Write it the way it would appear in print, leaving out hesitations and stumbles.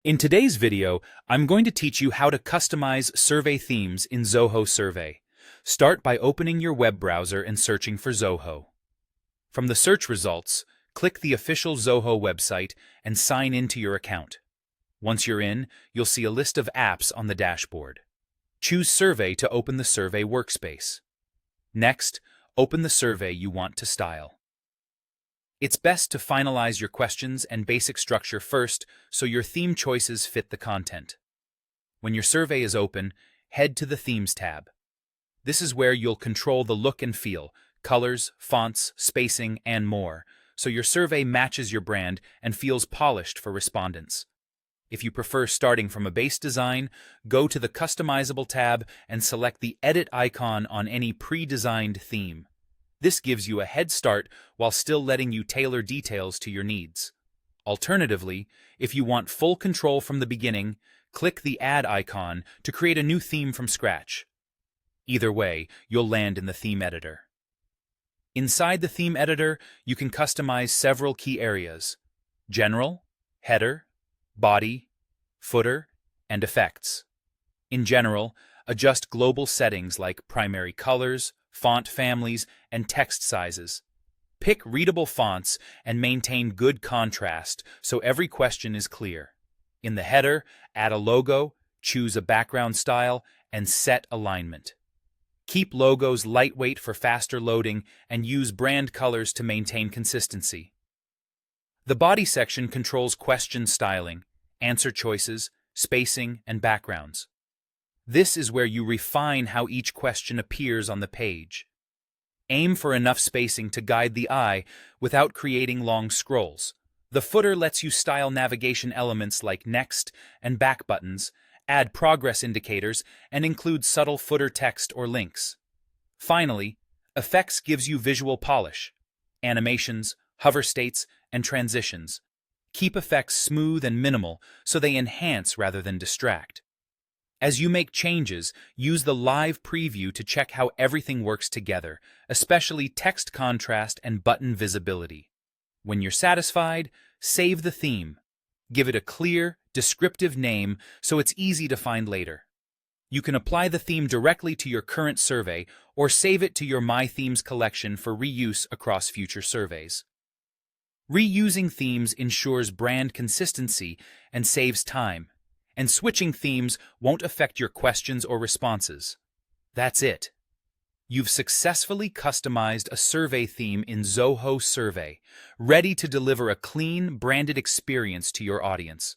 In today's video, I'm going to teach you how to customize survey themes in Zoho Survey. Start by opening your web browser and searching for Zoho. From the search results, click the official Zoho website and sign into your account. Once you're in, you'll see a list of apps on the dashboard. Choose Survey to open the survey workspace. Next, open the survey you want to style. It's best to finalize your questions and basic structure first so your theme choices fit the content. When your survey is open, head to the Themes tab. This is where you'll control the look and feel, colors, fonts, spacing, and more, so your survey matches your brand and feels polished for respondents. If you prefer starting from a base design, go to the Customizable tab and select the Edit icon on any pre-designed theme. This gives you a head start while still letting you tailor details to your needs. Alternatively, if you want full control from the beginning, click the Add icon to create a new theme from scratch. Either way, you'll land in the theme editor. Inside the theme editor, you can customize several key areas: General, Header, Body, Footer, and Effects. In General, adjust global settings like primary colors, font families, and text sizes. Pick readable fonts and maintain good contrast so every question is clear. In the header, add a logo, choose a background style, and set alignment. Keep logos lightweight for faster loading and use brand colors to maintain consistency. The body section controls question styling, answer choices, spacing, and backgrounds. This is where you refine how each question appears on the page. Aim for enough spacing to guide the eye without creating long scrolls. The footer lets you style navigation elements like next and back buttons, add progress indicators, and include subtle footer text or links. Finally, Effects gives you visual polish, animations, hover states, and transitions. Keep effects smooth and minimal so they enhance rather than distract. As you make changes, use the live preview to check how everything works together, especially text contrast and button visibility. When you're satisfied, save the theme. Give it a clear, descriptive name so it's easy to find later. You can apply the theme directly to your current survey or save it to your My Themes collection for reuse across future surveys. Reusing themes ensures brand consistency and saves time. And switching themes won't affect your questions or responses. That's it. You've successfully customized a survey theme in Zoho Survey, ready to deliver a clean, branded experience to your audience.